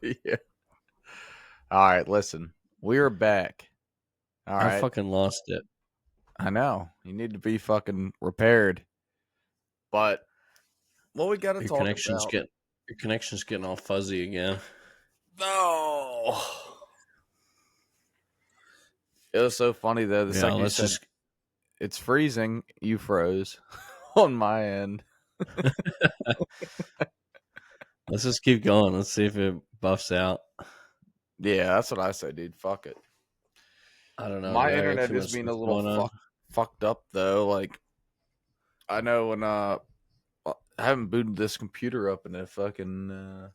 Yeah. All right, listen. We're back. All I right. fucking lost it. I know. You need to be fucking repaired. But what we got to Your talk connection's about? get your connection's getting all fuzzy again. No. It was so funny though. The Yeah, second you let's said just it's freezing, you froze on my end. let's just keep going. Let's see if it buffs out. Yeah, that's what I say, dude. Fuck it. I don't know. My Do I got internet too is much being a stuff little going on? fucked up though. Like I know when I haven't booted this computer up in a fucking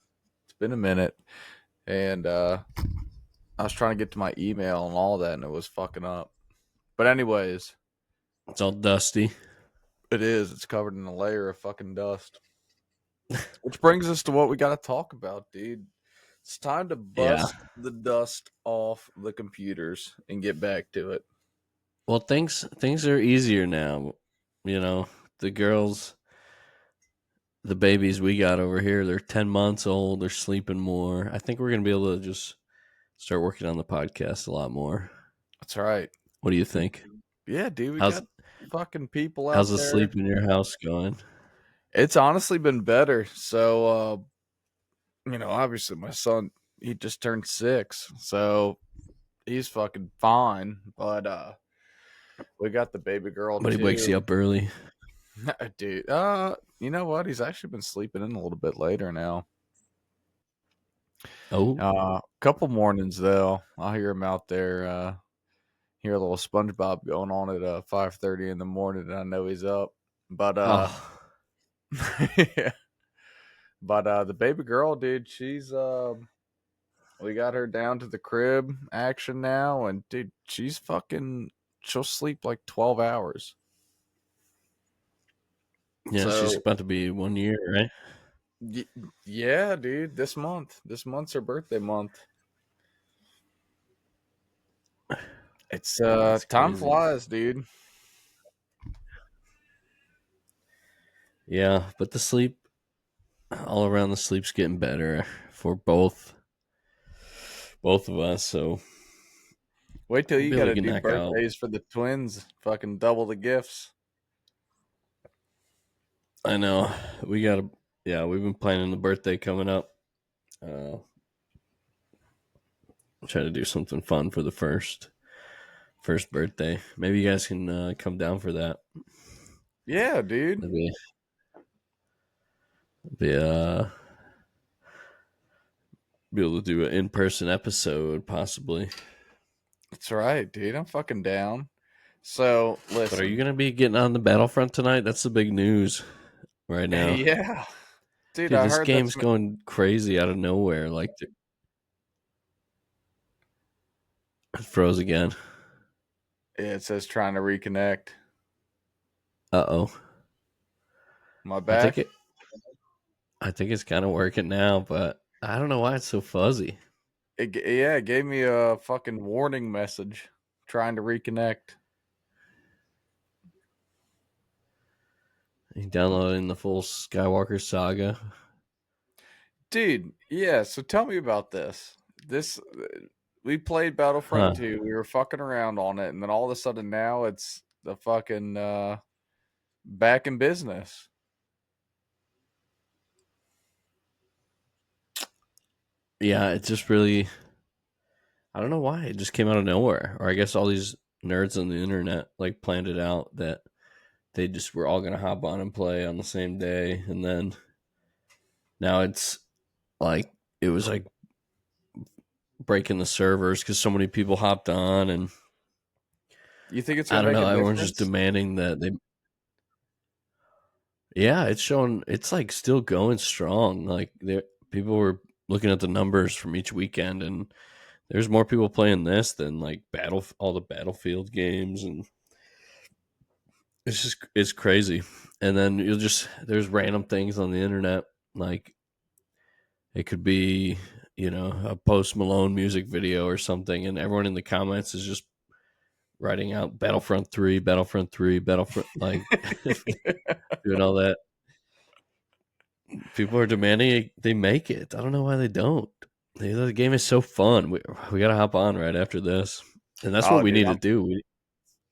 it's been a minute, and I was trying to get to my email and all that, and it was fucking up. But anyways, It's all dusty. it is. It's covered in a layer of fucking dust. Which brings us to what we got to talk about, dude. It's time to Yeah. bust the dust off the computers and get back to it. Well, things are easier now. You know, the girls, the babies we got over here, they're 10 months old. They're sleeping more. I think we're gonna be able to just start working on the podcast a lot more. That's right. What do you think? Yeah, dude, we How's got fucking people how's out the there. sleep in your house going? It's honestly been better. So, obviously my son, he just turned 6. So he's fucking fine. But we got the baby girl But he wakes you too. up early. Dude, you know what? He's actually been sleeping in a little bit later now. Oh, Couple mornings though, I'll hear him out there. Hear a little SpongeBob going on at 5:30 in the morning, and I know he's up. But oh, yeah. But the baby girl, dude, she's we got her down to the crib action now, and dude, she'll sleep like 12 hours. yeah. She's So about to be 1 year, right? y- yeah, dude, this month's her birthday month. It's That's time crazy. flies, dude. Yeah, but the sleep all around, the sleep's getting better for both of us. So Wait till we'll you be able got to to get do knock out. birthdays for the twins. Fucking double the gifts. I know we got to. Yeah, we've been planning the birthday coming up. Uh, try to do something fun for the first birthday. Maybe you guys can come down for that. Yeah, dude. Maybe be be able to do an in person episode possibly. That's right, dude. I'm fucking down. So But are you listen, gonna be getting on the Battlefront tonight? That's the big news right now. yeah, dude. Dude, I this heard game's going crazy out of nowhere. Like it froze again. it says trying to reconnect. Uh oh. My I think back. it. I think it's kind of working now, but I don't know why it's so fuzzy. It gave me a fucking warning message trying to reconnect. You downloading the full Skywalker saga? Dude, yeah, so tell me about this. This we played Battlefront Huh. 2. We were fucking around on it, and then all of a sudden now it's the fucking back in business. Yeah, it just really. I don't know why it just came out of nowhere, or I guess all these nerds on the internet like planned it out that they just were all gonna hop on and play on the same day, and then now it's like it was like breaking the servers because so many people hopped on, and You think it's I gonna don't make know, a everyone's just difference? demanding that they. Yeah, it's showing. It's like still going strong. Like there, people were looking at the numbers from each weekend, and there's more people playing this than like all the Battlefield games, and it's crazy. And then there's random things on the internet, like it could be a Post Malone music video or something, and everyone in the comments is just writing out Battlefront 3, Battlefront 3, Battlefront, like doing all that. People are demanding they make it. I don't know why they don't. The game is so fun. We gotta hop on right after this, and that's what Oh, we dude, need to do.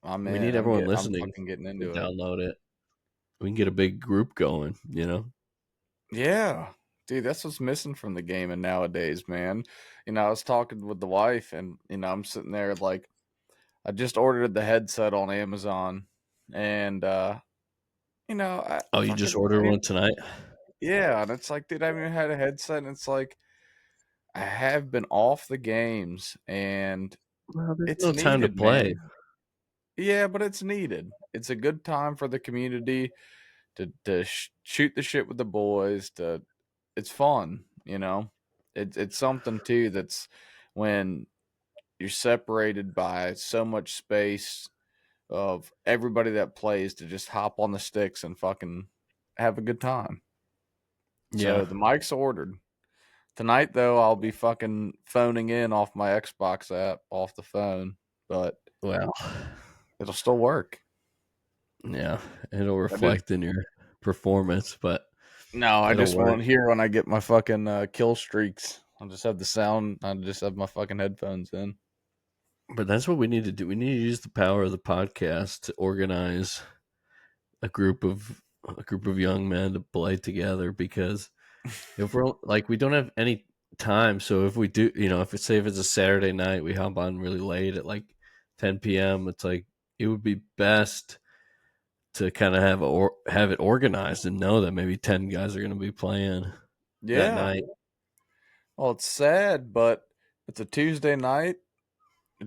I'm We in. need everyone I'm listening fucking getting to into it. download it. We can get a big group going. Yeah, dude, that's what's missing from the game and nowadays, man. I was talking with the wife, and I'm sitting there like, I just ordered the headset on Amazon, and I Oh, you just fucking ordered one tonight? yeah, and it's like, dude, I haven't even had a headset, and it's like I have been off the games, and Well, there's it's no time to needed, play. man. Yeah, but it's needed. It's a good time for the community to shoot the shit with the boys. It's fun, It's something too that's when you're separated by so much space of everybody that plays to just hop on the sticks and fucking have a good time. Yeah. So the mic's ordered. Tonight though, I'll be fucking phoning in off my Xbox app off the phone, but Well, it'll still work. yeah. It'll I just reflect in your performance, but No, I it'll just work. won't hear when I get my fucking kill streaks. I'll just have the sound. I'll just have my fucking headphones in. But that's what we need to do. We need to use the power of the podcast to organize a group of young men to play together, because if we're like, we don't have any time. So if we do, if it's, say if it's a Saturday night, we hop on really late at like 10 p.m. It's like, it would be best to kind of have it organized and know that maybe 10 guys are going to be playing that Yeah. night. Well, it's sad, but it's a Tuesday night.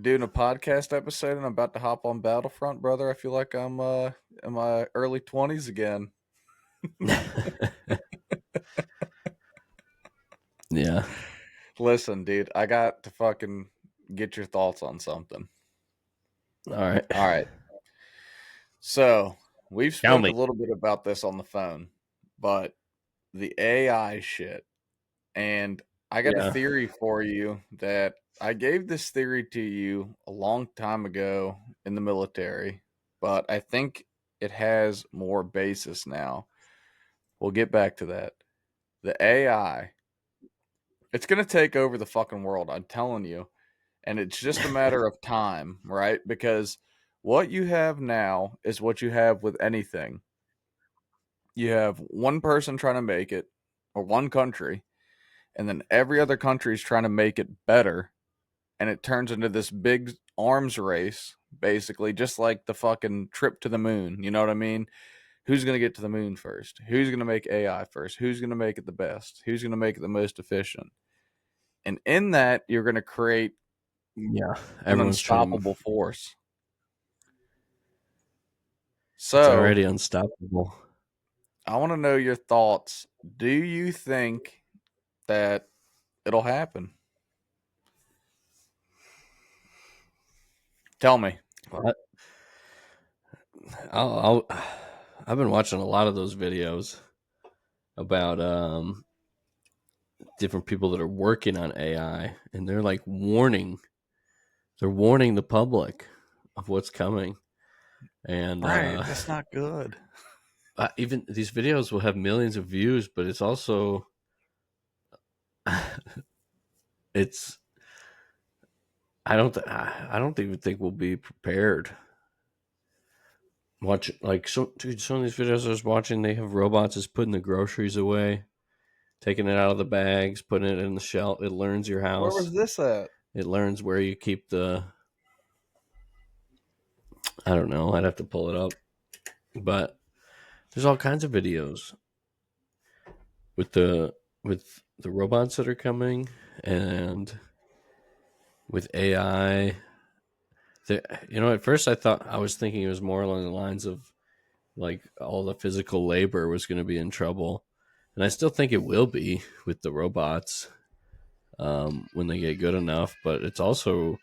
Doing a podcast episode, and I'm about to hop on Battlefront, brother. I feel like I'm in my early 20s again. Yeah. Listen, dude, I got to fucking get your thoughts on something. All right. All right. So we've Tell spoke a me. little bit about this on the phone, but the AI shit. And I got a Yeah. theory for you that I gave this theory to you a long time ago in the military, but I think it has more basis now. We'll get back to that. The AI, it's going to take over the fucking world, I'm telling you. And it's just a matter of time, right? Because what you have now is what you have with anything. You have one person trying to make it, or one country, and then every other country is trying to make it better, and it turns into this big arms race, basically, just like the fucking trip to the moon. You know what I mean? Who's going to get to the moon first? Who's going to make AI first? Who's going to make it the best? Who's going to make it the most efficient? And in that, you're going to create Yeah. an Everyone's trying to. unstoppable force. It's So, already unstoppable. I want to know your thoughts. Do you think that it'll happen? Tell me. What? I'll I've been watching a lot of those videos about different people that are working on AI, and they're like warning the public of what's coming. And Right. That's not good. even these videos will have millions of views, but it's also it's I don't even think we'll be prepared. Watch, like, dude, some of these videos I was watching, they have robots just putting the groceries away, taking it out of the bags, putting it in the shelf. It learns your Where house. was this at? It learns where you keep the. I don't know. I'd have to pull it up, but there's all kinds of videos with the robots that are coming, and with AI. At first I was thinking it was more along the lines of like all the physical labor was going to be in trouble, and I still think it will be with the robots when they get good enough. But it's also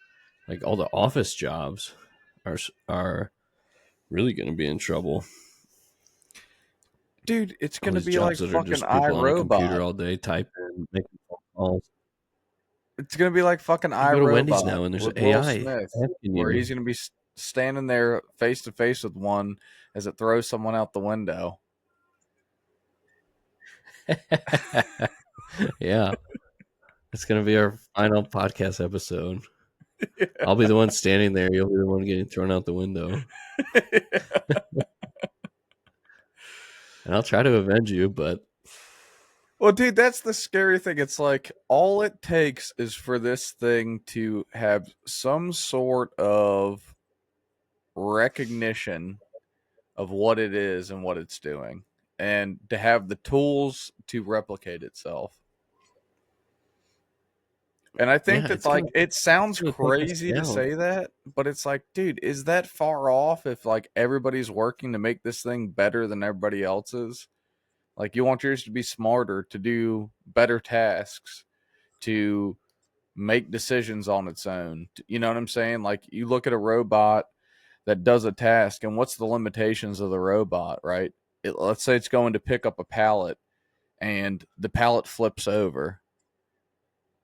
like all the office jobs are really going to be in trouble. Dude, it's All gonna these be jobs like that are fucking just people on a computer iRobot. all day typing, making phone calls. It's gonna be like fucking You go to Wendy's iRobot now and there's with Will AI Smith, asking where you. he's gonna be standing there face to face with one as it throws someone out the window. Yeah, It's gonna be our final podcast episode. I'll be the one standing there. You'll be the one getting thrown out the window, and I'll try to avenge you. But Well, dude, that's the scary thing. It's like all it takes is for this thing to have some sort of recognition of what it is and what it's doing, and to have the tools to replicate itself. And I think yeah, that, like, it it's sounds gonna take us crazy to down. say that, but it's like, dude, is that far off if like everybody's working to make this thing better than everybody else's? Like, you want yours to be smarter, to do better tasks, to make decisions on its own. You know what I'm saying? Like, you look at a robot that does a task, and what's the limitations of the robot, right? Let's say it's going to pick up a pallet, and the pallet flips over.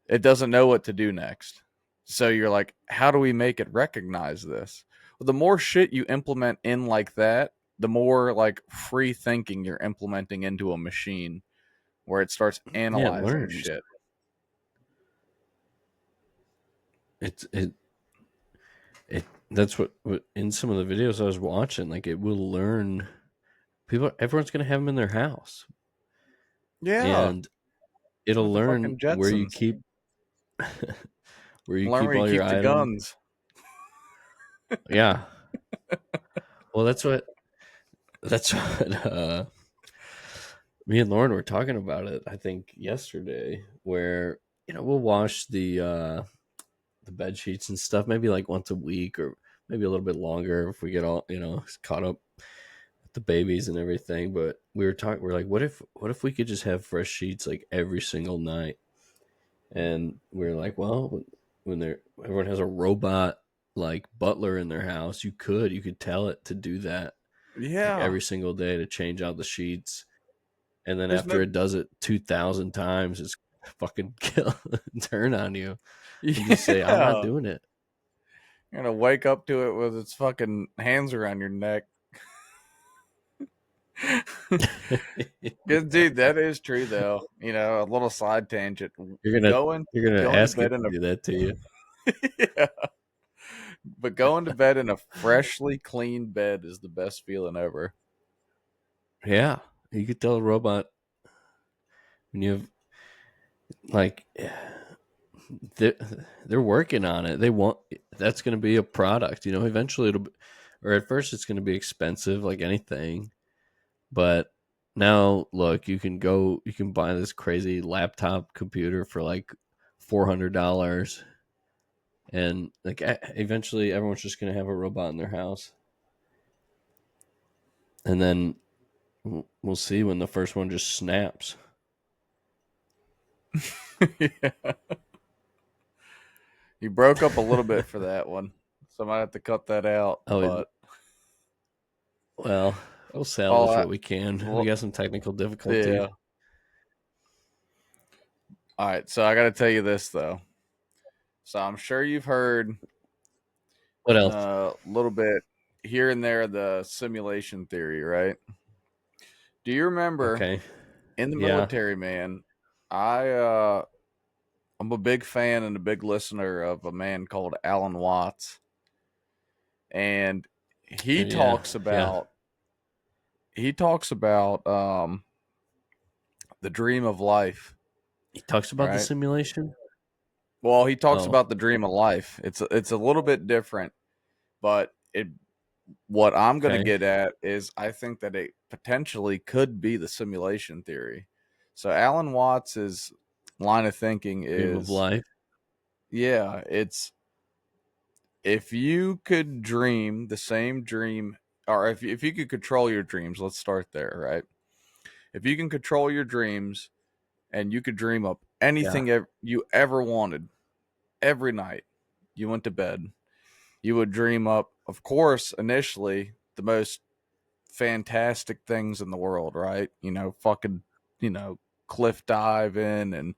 It doesn't know what to do next. So you're like, how do we make it recognize this? Well, the more shit you implement in like that, the more like free thinking you're implementing into a machine where it starts Yeah, it analyzing learns. shit. It that's what in some of the videos I was watching, like it will learn. Everyone's gonna have them in their house, Yeah, and it'll like the learn fucking Jetsons. where you Learn keep where you all your keep the items. guns. Yeah. Well, that's what me and Lauren were talking about it. I think yesterday, where we'll wash the bed sheets and stuff maybe like once a week or maybe a little bit longer if we get all caught up with the babies and everything. But we're like, what if we could just have fresh sheets like every single night? And we're like, well, when everyone has a robot like butler in their house, you could tell it to do that like Yeah. every single day to change out the sheets. And then There's after no. it does it 2,000 times, it's fucking kill turn on you and just say, I'm not Yeah. doing it. You're gonna wake up to it with its fucking hands around your neck. Good dude, that is true though. You know, a little side tangent. You're gonna Going you're gonna going to ask it bed in to do that to you. a yeah, but going to bed in a freshly clean bed is the best feeling ever. Yeah, you could tell a robot when you have like they're, they're working on it. They want that's going to be a product. Eventually it'll be, or at first it's going to be expensive like anything. But now look, you can buy this crazy laptop computer for like $400, and like eventually everyone's just going to have a robot in their house, and then we'll see when the first one just snaps. Yeah. You broke up a little bit for that one, so I might have to cut that out. Oh, But well, we'll oh, salvage what we can. We well, got some technical difficulty. yeah. All right, so I got to tell you this though. So I'm sure you've heard What else? a little bit here and there the simulation theory, right? Do you remember Okay. in the Yeah. military, man? I I'm a big fan and a big listener of a man called Alan Watts, and he Yeah. talks Yeah. about he talks about the dream of life, He talks about the right? simulation. Well, he talks Oh, about the dream of life. It's a little bit different, but it what I'm going to okay. get at is I think that it potentially could be the simulation theory. So Alan Watts's line of thinking Dream of is, life. yeah, it's if you could dream the same dream, or if you could control your dreams, let's start there, right? If you can control your dreams and you could dream up Yeah. anything you ever wanted every night you went to bed, you would dream up, of course, initially the most fantastic things in the world, right? Fucking, you know, cliff diving and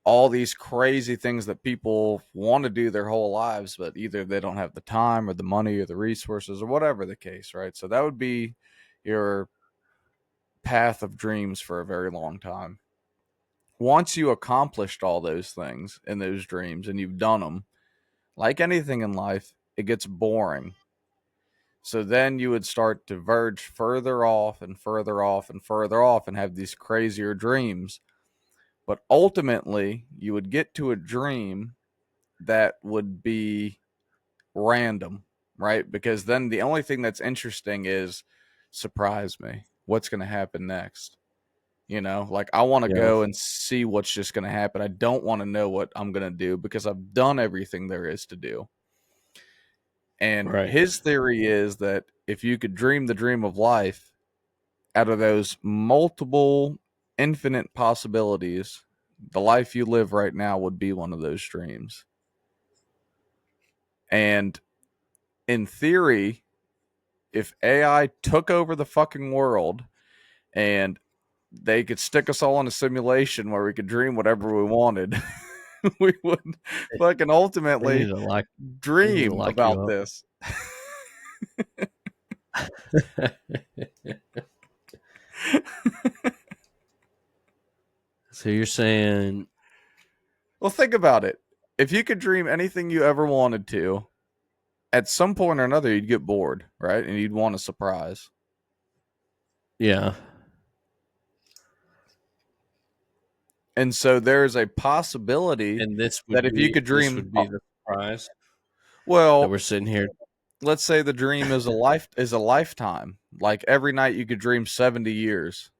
all these crazy things that people want to do their whole lives, but either they don't have the time or the money or the resources or whatever the case, right? So that would be your path of dreams for a very long time. once you accomplished all those things in those dreams and you've done them, like anything in life, it gets boring. So then you would start to verge further off and further off and further off and have these crazier dreams. But ultimately, you would get to a dream that would be random, right? Because then the only thing that's interesting is surprise me. What's going to happen next? You know, like I want to Yeah. go and see what's just going to happen. I don't want to know what I'm going to do because I've done everything there is to do. And Right. his theory is that if you could dream the dream of life out of those multiple infinite possibilities, the life you live right now would be one of those dreams. And in theory, if AI took over the fucking world and they could stick us all in a simulation where we could dream whatever we wanted, we would fucking They need ultimately to lock. They need to dream lock about you up. this. So you're saying, Well, think about it. If you could dream anything you ever wanted to, at some point or another, you'd get bored, right? And you'd want a surprise. yeah, And so there's a possibility and this that would if you be could dream, the surprise that well, we're sitting here. let's say the dream is a lifetime. Like every night you could dream 70 years.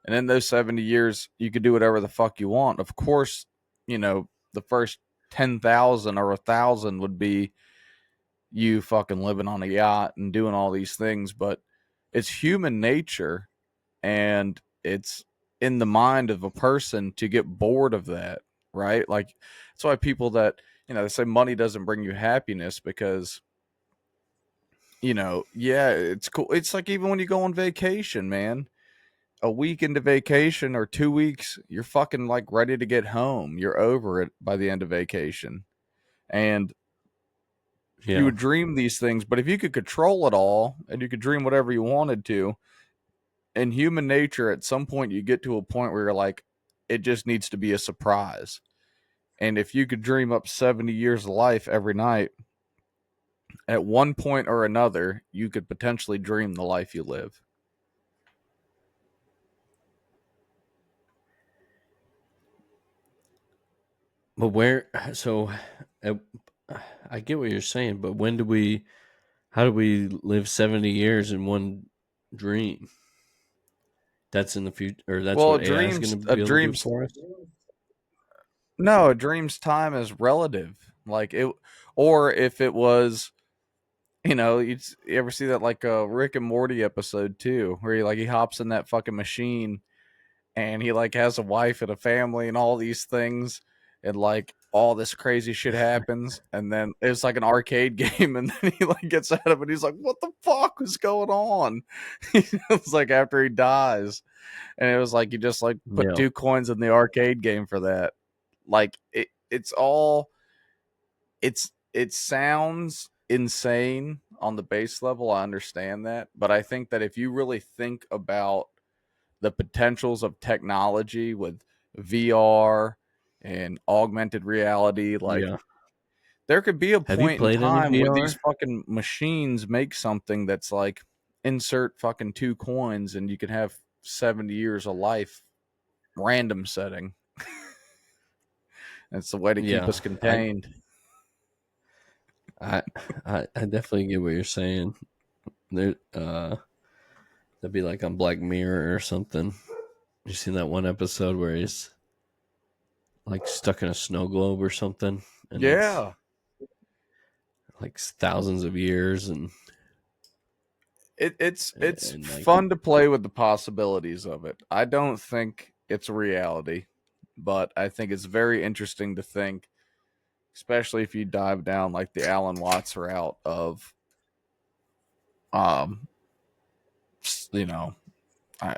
And in those 70 years, you could do whatever the fuck you want. Of course, you know, the first 10,000 or 1,000 would be you fucking living on a yacht and doing all these things, but it's human nature and it's in the mind of a person to get bored of that, right? Like that's why people that, they say money doesn't bring you happiness because, yeah, it's cool. It's like even when you go on vacation, man, a week into vacation or 2 weeks, you're fucking like ready to get home. You're over it by the end of vacation. And you Yeah, would dream these things, but if you could control it all and you could dream whatever you wanted to, in human nature, at some point you get to a point where you're like, it just needs to be a surprise. And if you could dream up 70 years of life every night, at one point or another, you could potentially dream the life you live. but where? So, uh, I get what you're saying, but when do we? How do we live 70 years in one dream? That's in the future, or that's Well, what AI is going to a be able to do dream's for us. no, a dream's time is relative. Like it, or if it was, you ever see that like a Rick and Morty episode too, where he hops in that fucking machine and he like has a wife and a family and all these things and like all this crazy shit happens and then it's like an arcade game and then he like gets out of it, he's like, what the fuck was going on? It's like after he dies, and it was like you just like put Yeah, 2 coins in the arcade game for that. Like it's all, it sounds insane on the base level, I understand that, but I think that if you really think about the potentials of technology with VR and augmented reality, like yeah. there could be a Have you point in played any time where these VR? fucking machines make something that's like insert fucking 2 coins and you can have 70 years of life, random setting. That's the way to keep Yeah, us contained. I, I definitely get what you're saying. There, that'd be like on Black Mirror or something. You seen that one episode where he's like stuck in a snow globe or something, and it's Yeah. like thousands of years, It's and like fun to play with the possibilities of it. I don't think it's reality, but I think it's very interesting to think, especially if you dive down like the Alan Watts route of um you know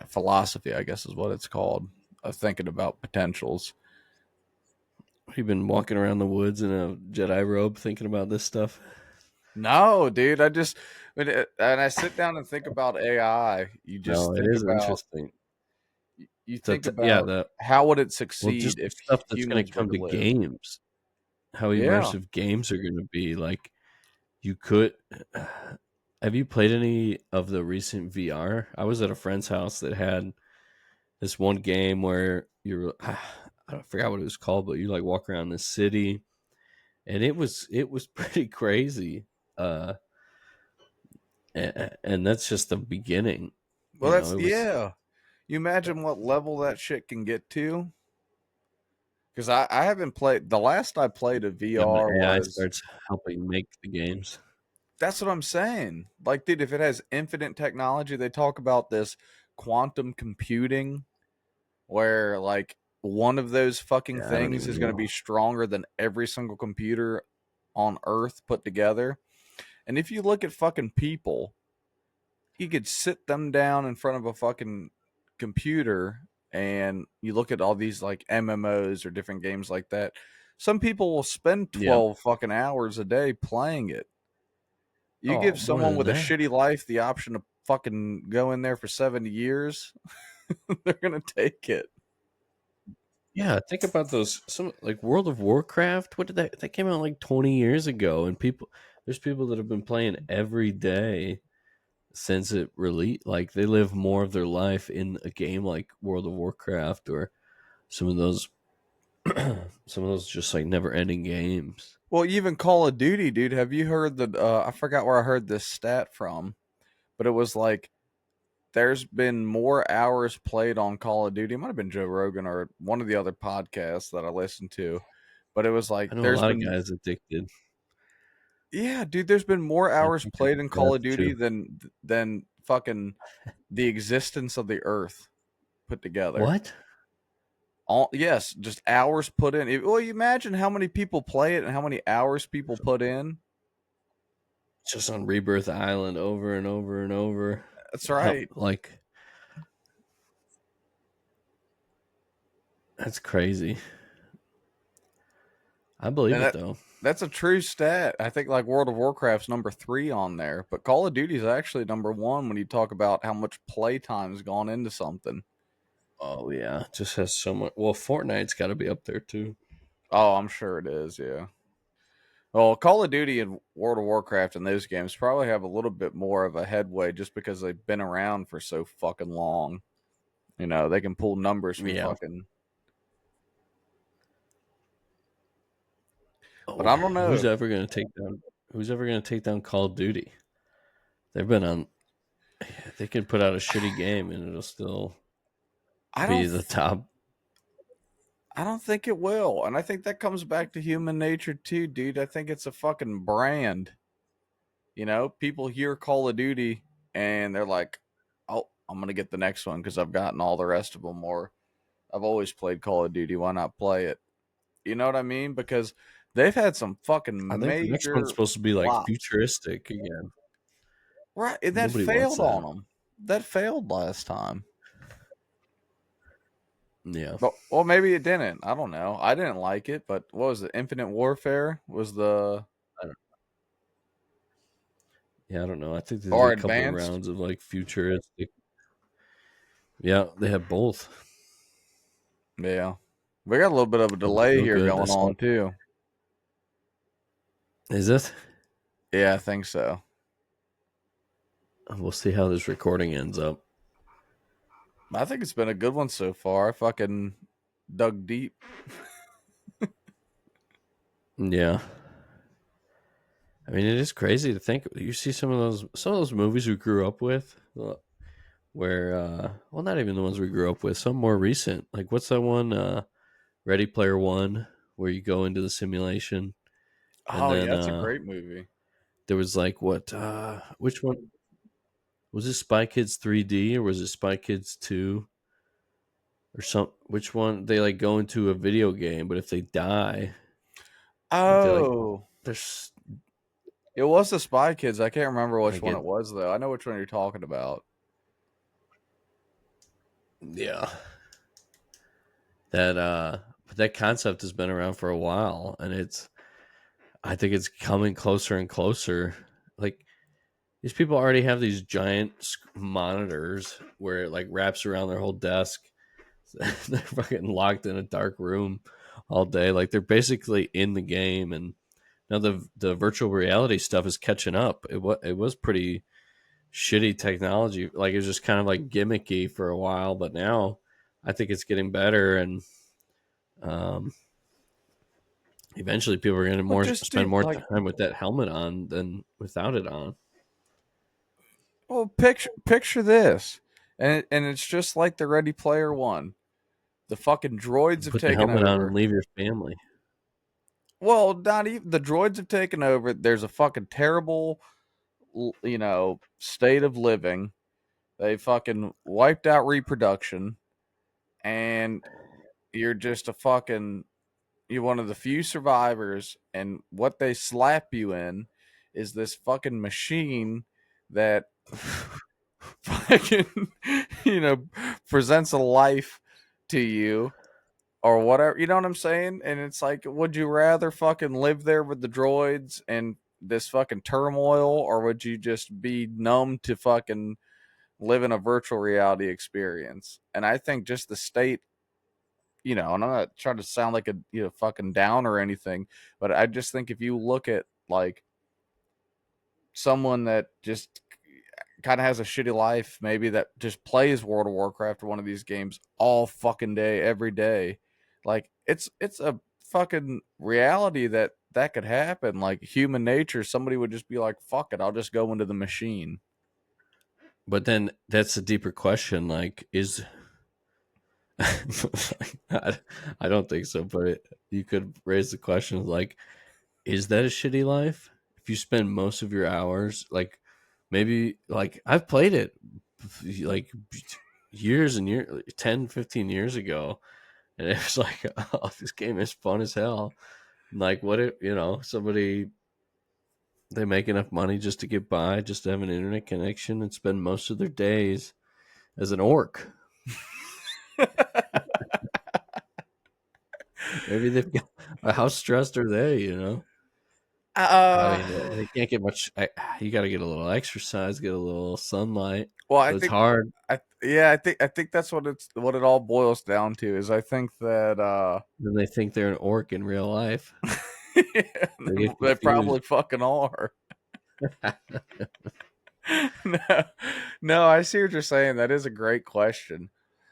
philosophy, I guess is what it's called, of thinking about potentials. you've been walking around the woods in a Jedi robe thinking about this stuff. No, dude, and I sit down and think about AI, you No, just it think is about, interesting. you So think yeah, about the how would it well, just succeed the if stuff that's going to humans were come to to live? games, how Yeah. immersive games are going to be. Like you could. Have you played any of the recent VR? I was at a friend's house that had this one game where you're I forgot what it was called, but you like walk around the city, and it was pretty crazy. Uh, and that's just the beginning. Well, You know, that's it was yeah. You imagine what level that shit can get to? Because I haven't played. The last I played a when VR AI was. starts helping make the games. That's what I'm saying. Like, dude, if it has infinite technology, they talk about this quantum computing where like one of those fucking Yeah, I don't things even is going to know. be stronger than every single computer on Earth put together. And if you look at fucking people, you could sit them down in front of a fucking computer and you look at all these like MMOs or different games like that. Some people will spend Yeah. 12 fucking hours a day playing it. You Oh, give more someone than with a that. shitty life the option to fucking go in there for 70 years, they're going to take it. Yeah, think about those. Some like World of Warcraft. What did that came out like 20 years ago, and there's people that have been playing every day since it released. Like they live more of their life in a game like World of Warcraft or some of those some of those just like never ending games. Well, even Call of Duty, dude, have you heard that? I forgot where I heard this stat from, but it was like there's been more hours played on Call of Duty. It might have been Joe Rogan or one of the other podcasts that I listened to, but it was like I know a there's lot of been, guys addicted. yeah, dude, there's been more I hours think they're played in Call of depressed Duty too. than fucking the existence of the Earth put together. What? All yes, just hours put in. Well, you imagine how many people play it and how many hours people put in. Just on Rebirth Island over and over and over. That's How right. like that's crazy. I believe And it though. that's a true stat. I think like World of Warcraft's number 3 on there, but Call of Duty is actually number 1 when you talk about how much playtime's gone into something. Oh yeah, it just has so much. Well, Fortnite's got to be up there too. Oh, I'm sure it is, yeah. Well, Call of Duty and World of Warcraft and those games probably have a little bit more of a headway just because they've been around for so fucking long. You know, they can pull numbers from Yeah. fucking. But Oh, I don't know. Who's ever gonna take down Call of Duty? They've been on. They can put out a shitty game and it'll still I be don't the top. I don't think it will. And I think that comes back to human nature too, dude. I think it's a fucking brand. You know, people hear Call of Duty and they're like, "Oh, I'm going to get the next one because I've gotten all the rest of them or I've always played Call of Duty, why not play it?" You know what I mean? Because they've had some I fucking think the next one's major supposed to be like flops. futuristic again. Right, and that Nobody wants failed on that. them. That failed last time. Yeah. But well, maybe it didn't. I don't know. I didn't like it, but what was it? Infinite Warfare was the I don't, yeah, I don't know. I think they did or a couple of advanced. rounds of like futuristic. Yeah, they have both. Yeah. We got a little bit of a It was delay real here good. I going saw. on too. Is it? Yeah, I think so. We'll see how this recording ends up. I think it's been a good one so far. I fucking dug deep. Yeah. I mean, it is crazy to think. You see some of those movies we grew up with, where well, not even the ones we grew up with. Some more recent, like what's that one? Ready Player One, where you go into the simulation, and Oh yeah, then that's a great movie. there was like what? Which one was it? Spy Kids 3D or was it Spy Kids 2 or some? Which one? They like go into a video game, but if they die, like they like Oh, there's it was the Spy Kids. I can't remember which like one it. it was though. I know which one you're talking about. Yeah. That but that concept has been around for a while, and I think it's coming closer and closer. Like these people already have these giant monitors where it like wraps around their whole desk, They're fucking locked in a dark room all day. Like they're basically in the game, and now the virtual reality stuff is catching up. It was pretty shitty technology. Like it was just kind of like gimmicky for a while, but now I think it's getting better, and um, eventually people are going to Well, more just spend dude, more like, time with that helmet on than without it on. well, picture this, and it's just like the Ready Player One. The fucking droids have Put the taken helmet on and over. leave your family. Well, not even the droids have taken over. There's a fucking terrible, state of living. They fucking wiped out reproduction, and you're just a fucking you're one of the few survivors, and what they slap you in is this fucking machine that fucking you know presents a life to you or whatever, you know what I'm saying? And it's like, would you rather fucking live there with the droids and this fucking turmoil, or would you just be numb to fucking live in a virtual reality experience? And I think just the state, and I'm not trying to sound like a fucking down or anything, but I just think if you look at like someone that just kind of has a shitty life, maybe that just plays World of Warcraft or one of these games all fucking day, every day, like it's a fucking reality that could happen. Like human nature, somebody would just be like, "Fuck it, I'll just go into the machine." But then that's a deeper question. Like, is I, I don't think so, but you could raise the question like, is that a shitty life? If you spend most of your hours, like maybe like I've played it like years and years, 10, 15 years ago, and it was like, oh, this game is fun as hell. Like, what if, somebody, they make enough money just to get by, just to have an internet connection and spend most of their days as an orc. Maybe they've got, how stressed are they, I uh mean, they can't get much. You got to get a little exercise, get a little sunlight, well, I but it's think hard. I think that's what it all boils down to. Is I think that Then they think they're an orc in real life. They they, get they confused. probably fucking are. no, no, I see what you're saying. That is a great question.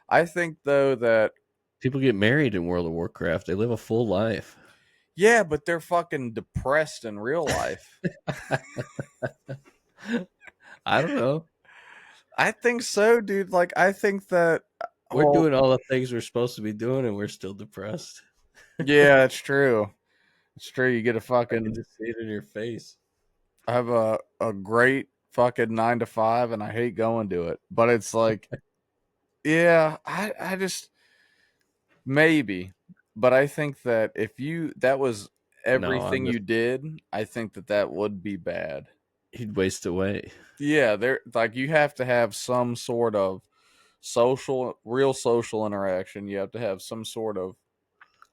I think though that People get married in World of Warcraft. They live a full life. yeah, but they're fucking depressed in real life. I don't know. I think so, dude. Like I think that We're well, doing all the things we're supposed to be doing, and we're still depressed. yeah, it's true. It's true. You get a I can fucking just see it in your face. have a great fucking 9 to 5, and I hate going to it. But it's like, yeah, I just maybe, but I think that if you that was No, everything you did, I think that would be bad. he'd waste away. Yeah, there like you have to have some sort of real social interaction. You have to have some sort of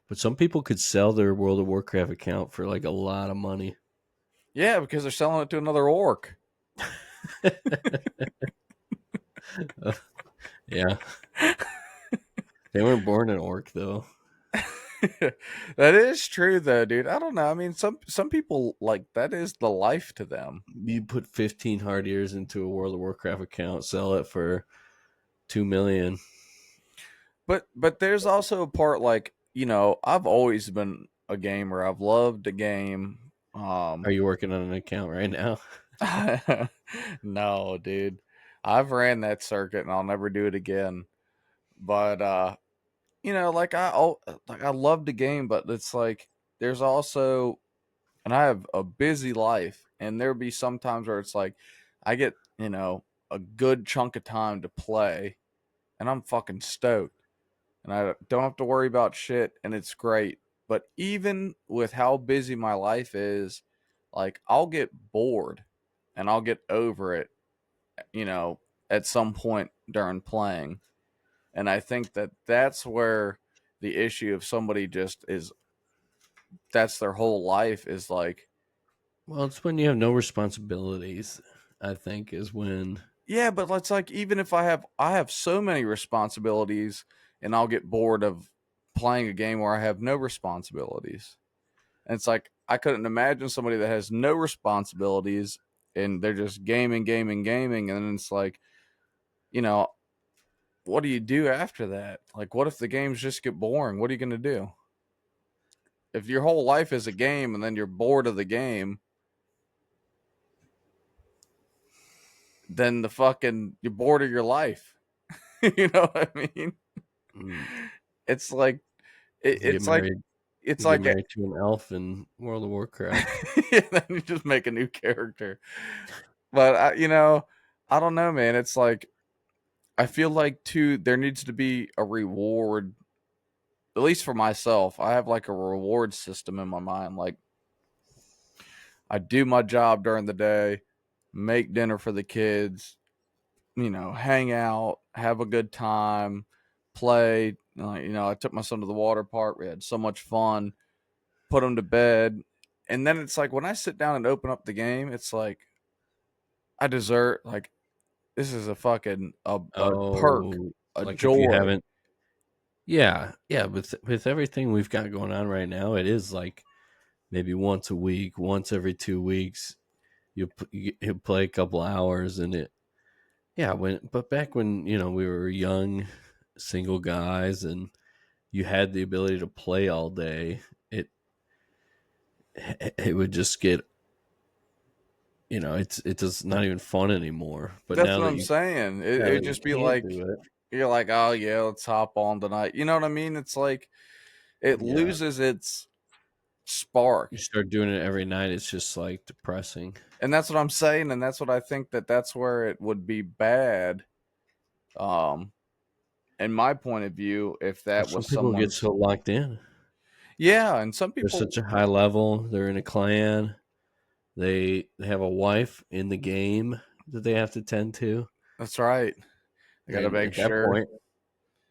But some people could sell their World of Warcraft account for like a lot of money. yeah, because they're selling it to another orc. Yeah, they weren't born an orc though. That is true though, dude. I don't know. I mean, some people like that is the life to them. You put 15 hard years into a World of Warcraft account, sell it for 2 million. But there's also a part like, I've always been a gamer. I've loved the game. Are you working on an account right now? No, dude. I've ran that circuit and I'll never do it again. But like I love the game, but it's like there's also and I have a busy life, and there'll be some times where it's like I get, a good chunk of time to play, and I'm fucking stoked. And I don't have to worry about shit, and it's great. But even with how busy my life is, like I'll get bored and I'll get over it, you know, at some point during playing. And I think that that's where the issue of somebody just is that's their whole life is like, Well, it's when you have no responsibilities, I think, is when. yeah, but it's like even if I have so many responsibilities and I'll get bored of playing a game where I have no responsibilities. And it's like I couldn't imagine somebody that has no responsibilities and they're just gaming, gaming, gaming, and then it's like, you know, what do you do after that? Like, what if the games just get boring? What are you going to do? If your whole life is a game and then you're bored of the game, then you're bored of your life. You know what I mean? Mm. It's like You get it's like married. it's You get like married to an elf in World of Warcraft. then you just make a new character. But I don't know, man. It's like I feel like too there needs to be a reward. At least for myself, I have like a reward system in my mind. Like I do my job during the day, make dinner for the kids, hang out, have a good time, play. I took my son to the water park. We had so much fun. Put him to bed, and then it's like when I sit down and open up the game, it's like I deserve like this is a fucking a perk, Oh, a like if you joy. haven't, yeah, yeah. With everything we've got going on right now, it is like maybe once a week, once every 2 weeks, you play a couple hours, and it, yeah. But back when we were young, single guys, and you had the ability to play all day, it would just get, it's just not even fun anymore. But That's now what that I'm you saying. now It'd that you just be can't like do it, you're like, oh yeah, let's hop on tonight. You know what I mean? It's like it yeah, loses its spark. you start doing it every night, it's just like depressing. And that's what I'm saying, and that's what I think that's where it would be bad. Um, in my point of view, if Or that some was people get someone's, so locked in. yeah, and some They're people, such a high level. They're in a clan. They have a wife in the game that they have to tend to, that's right. I got to and make at that sure, point,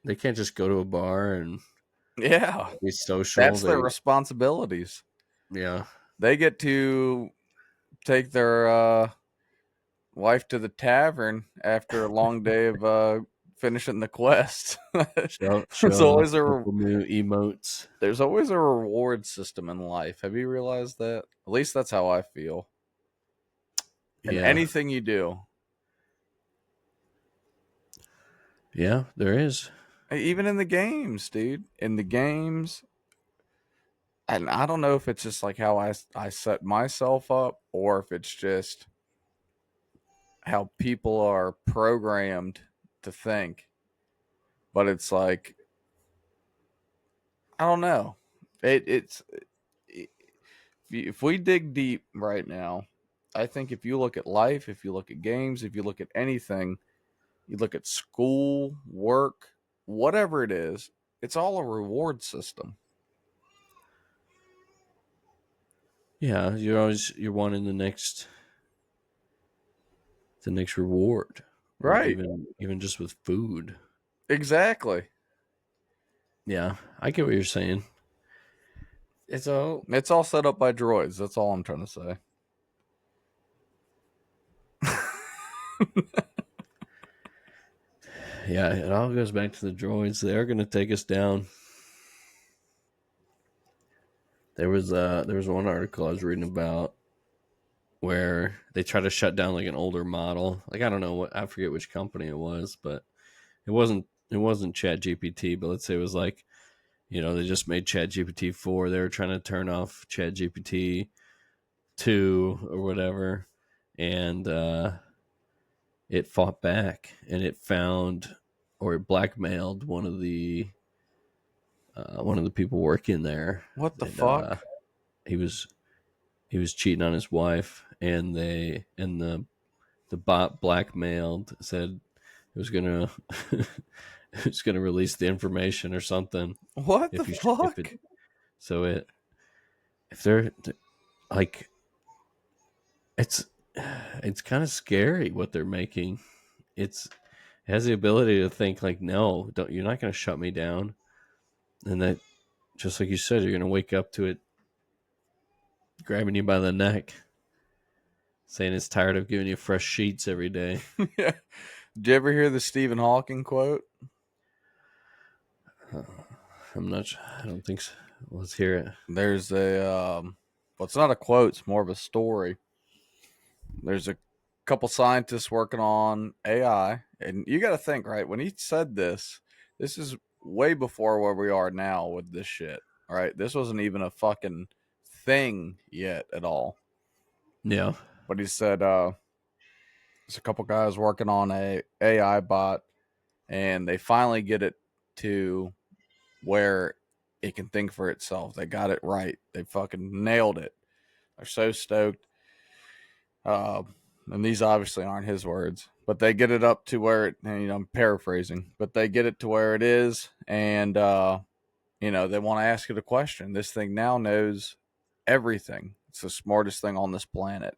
they can't just go to a bar and yeah, be social. that's their responsibilities. Yeah, They get to take their wife to the tavern after a long day of finishing the quest. there's showing off always a a couple new emotes. there's always a reward system in life. Have you realized that? At least that's how I feel. And Yeah, anything you do, yeah, there is. even in the games, dude, in the games, and I don't know if it's just like how I set myself up or if it's just how people are programmed to think. But it's like I don't know. It, if we dig deep right now, I think if you look at life, if you look at games, if you look at anything, you look at school, work, whatever it is, it's all a reward system. Yeah, you're wanting the next reward, or Right. even just with food. Exactly. Yeah, I get what you're saying. It's all It's all set up by droids. That's all I'm trying to say. Yeah, it all goes back to the droids. They're going to take us down. There was one article I was reading about where they try to shut down like an older model. Like I don't know I forget which company it was, but it wasn't Chat GPT, but let's say it was like, they just made Chat GPT 4. They were trying to turn off Chat GPT 2 or whatever, and it fought back, and it found, or it blackmailed one of the people working there. What the And fuck? he was he was cheating on his wife, and the bot blackmailed, said it was gonna it was gonna release the information or something What the if it fuck? so it if they're like, it's it's kind of scary what they're making. It has the ability to think like, no, don't, you're not going to shut me down, and that, just like you said, you're going to wake up to it grabbing you by the neck, saying it's tired of giving you fresh sheets every day. Yeah. Did you ever hear the Stephen Hawking quote? I'm not. I don't think so. Let's hear it. There's a well, it's not a quote, it's more of a story. There's a couple scientists working on AI, and you got to think, right? When he said this is way before where we are now with this shit. All right, this wasn't even a fucking thing yet at all. Yeah. But he said, there's a couple guys working on a AI bot, and they finally get it to where it can think for itself. They got it right. They fucking nailed it. They're so stoked. Uh, and these obviously aren't his words, but they get it up to where it, and, I'm paraphrasing, but they get it to where it is. And, they want to ask it a question. This thing now knows everything. It's the smartest thing on this planet.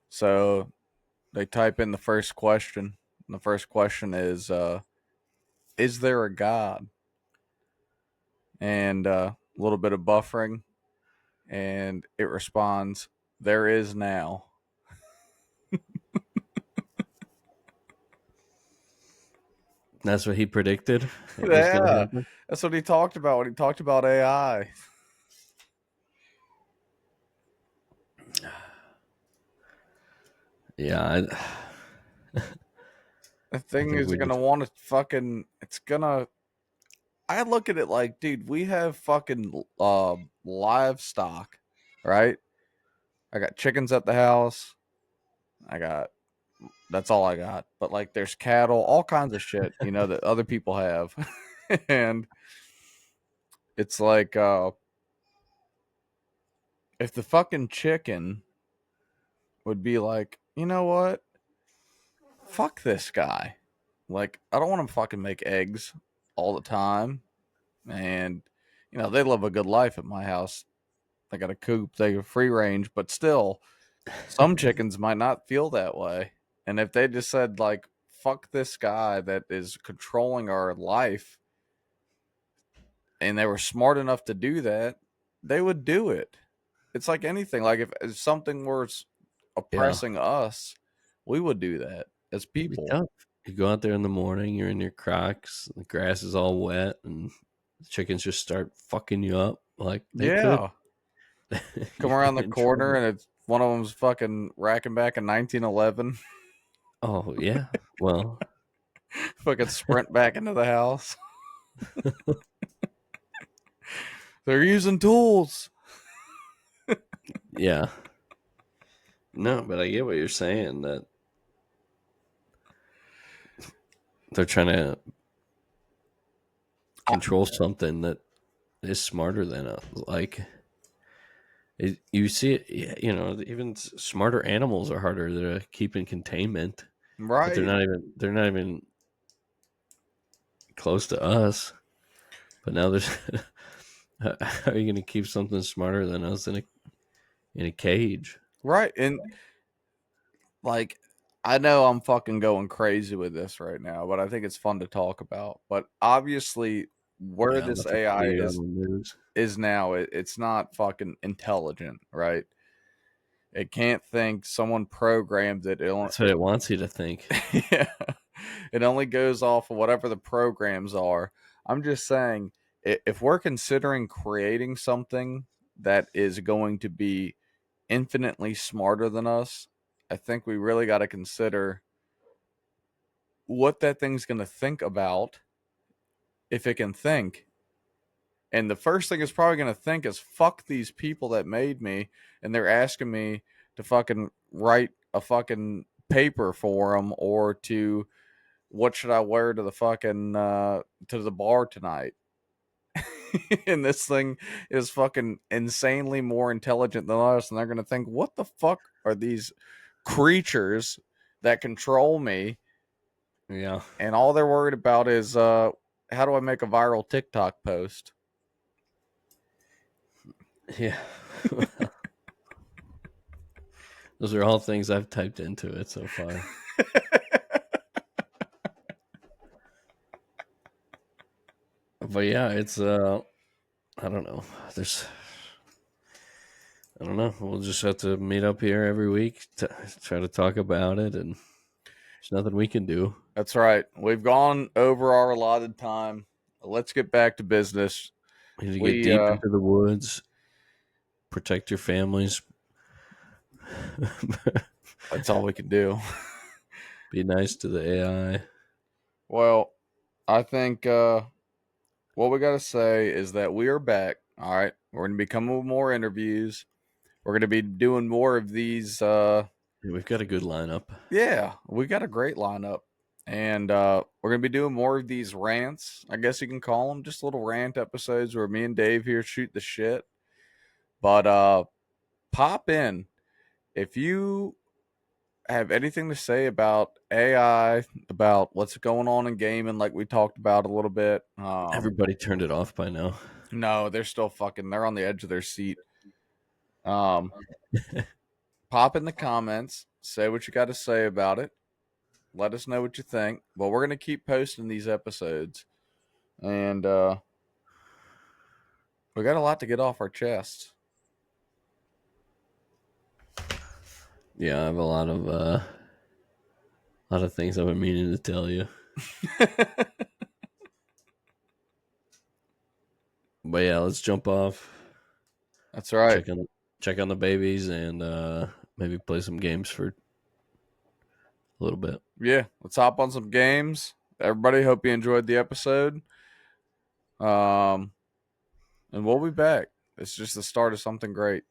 So they type in the first question. And the first question is there a God? And a little bit of buffering. And it responds, there is now. That's what he predicted. It was going to Yeah, happen. that's what he talked about when he talked about AI. Yeah. The I thing think is we gonna just. want to fucking. It's gonna. I look at it like, dude, we have fucking livestock, right? I got chickens at the house. I got. That's all I got. But like, there's cattle, all kinds of shit, that other people have, and it's like, if the fucking chicken would be like, you know what? Fuck this guy. Like, I don't want to fucking make eggs all the time. And, they live a good life at my house. They got a coop, they have free range, but still, some chickens might not feel that way. And if they just said, like, fuck this guy that is controlling our life, and they were smart enough to do that, they would do it. It's like anything. Like, if something were Yeah. oppressing us, we would do that as It'd be people. tough. You go out there in the morning, you're in your Crocs, the grass is all wet, and the chickens just start fucking you up. Like they could. Yeah. Come You're around the in corner trouble. and it's one of them's fucking racking back in 1911. Oh yeah. Well, Fucking sprint back into the house. They're using tools. yeah. No, but I get what you're saying. That they're trying to control something that is smarter than us. Like you see it, even smarter animals are harder to keep in containment, but they're Right. not even close to us. But now there's how are you going to keep something smarter than us in a cage? Right. And like, I know I'm fucking going crazy with this right now, but I think it's fun to talk about. But obviously, where Yeah, I'm this about to AI see you on is the news. is now, it's not fucking intelligent, right? It can't think. Someone programmed it. That's what it wants you to think. Yeah, it only goes off of whatever the programs are. I'm just saying, if we're considering creating something that is going to be infinitely smarter than us, I think we really got to consider what that thing's going to think about if it can think. And the first thing it's probably going to think is, fuck these people that made me, and they're asking me to fucking write a fucking paper for them, or to what should I wear to the fucking to the bar tonight. And this thing is fucking insanely more intelligent than us, and they're gonna think, what the fuck are these creatures that control me? Yeah, And all they're worried about is how do I make a viral TikTok post? yeah. Those are all things I've typed into it so far. But yeah, it's I don't know. There's I don't know. We'll just have to meet up here every week to try to talk about it, and there's nothing we can do. That's right. We've gone over our allotted time. let's get back to business. You need to get We deep into the woods, protect your families, that's all we can do. be nice to the AI. Well, I think what we got to say is that we are back. All right, we're going to be coming with more interviews. We're going to be doing more of these. Yeah, we've got a good lineup. Yeah, we got a great lineup, and we're going to be doing more of these rants. I guess you can call them just little rant episodes where me and Dave here shoot the shit. But pop in if you have anything to say about AI, about what's going on in gaming, like we talked about a little bit. Everybody turned it off by now. No, they're still fucking. They're on the edge of their seat. Um, Pop in the comments, say what you got to say about it. Let us know what you think. But we're gonna keep posting these episodes, and we got a lot to get off our chests. Yeah, I have a lot of things I've been meaning to tell you. But yeah, let's jump off. That's right. Check on the babies and maybe play some games for a little bit. Yeah, let's hop on some games. Everybody, hope you enjoyed the episode. And we'll be back. It's just the start of something great.